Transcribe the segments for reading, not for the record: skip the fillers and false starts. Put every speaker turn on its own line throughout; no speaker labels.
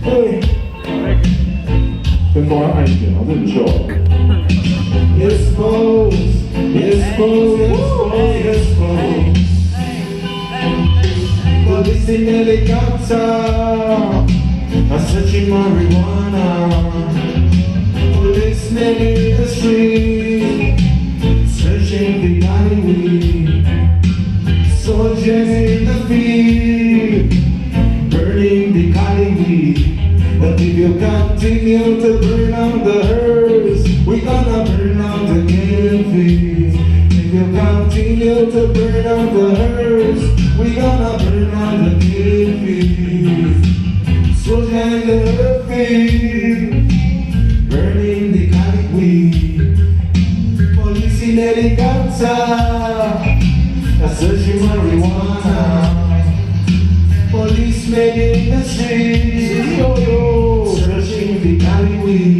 对，灯光要暗一点，好像很秀。Yes, boss. Yes, boss. Yes, boss. Police in helicopter, I'm searching marijuana. Policemen in the street, searching the alleyway. Soldiers in the field, burning the cotton weed. But if you continue to burn out the herbs, we gonna burn out the field. If you continue to burn out the herbs, we gonna burn out the field. Soldiers in the field, burning the cotton weed. Police in helicopter, searching marijuana. Policemen in the streets, searching the alleyway.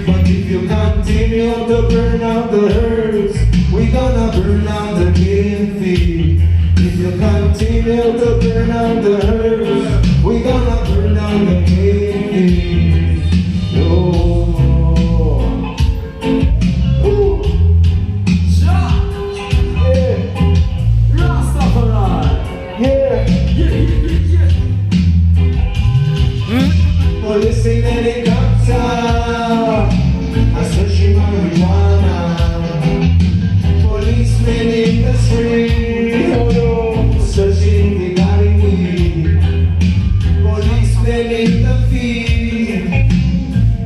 But if you continue to burn out the herbs, we gonna burn out the field. If you continue to burn out the herbs, we gonna burn out the field. Oh. Ooh. Police in helicopter, I'm searching marijuana. Policemen in the street, searching the alleyway. Policemen in the field,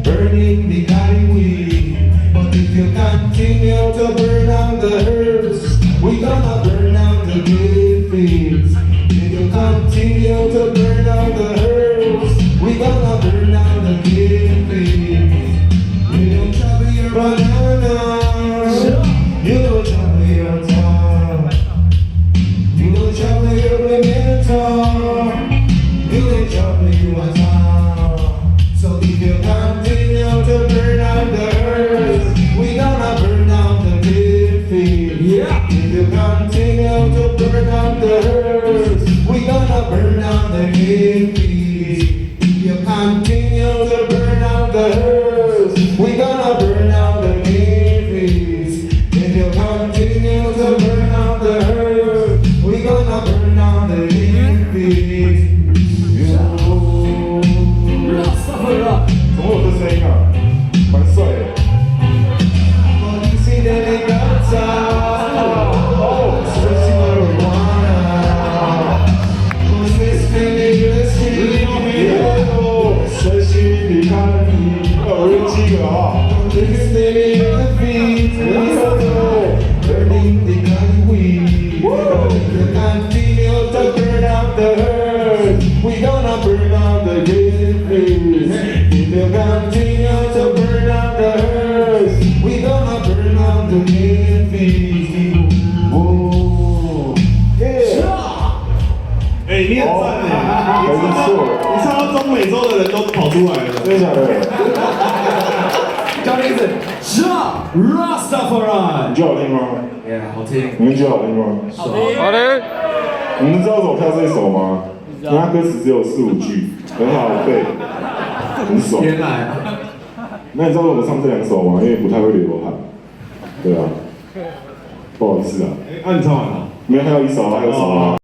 burning the alleyway. But if you continue to burn out the herbs, we gonna burn out the fields. If you continue to burn out the herbs, we gonna burn out the fields. You don't chop your banana, you don't chop your tongue, you don't chop your pimento, you don't chop your tongue. So if you continue to burn out the herbs, we gonna burn out the fields. Yeah. If you continue to burn out the herbs, we gonna burn out the fields. You continue to burn out the herbs, we gonna burn out the fields. If you continue to burn out the herbs, we gonna burn out the fields. 怎么有这声音啊？蛮帅的。Police in helicopter, searching marijuana. Policemen in the street, searching the economy. 我有7个啊。Policemen in the field, burning the cotton weed. If you continue to burn out the herbs, we gonna burn out the fields. If you continue to burn out the herbs, we gonna burn out the fields. Oh, yeah.
哎，你很赞哎，你唱到中美洲的人都跑出来了，
真的假的？
叫名字 Rastafari。
你觉得好听吗？
好听。
你们觉得好听吗？
好听。
你们知道怎么跳这首吗？因为它歌词只有4、5句，很好背，很爽。
原来啊。
那你知道我唱这2首吗？因为不太会流汗。对啊。不好意思啊。
哎，那你唱完了？
没有，还有一首啊，还有一首啊。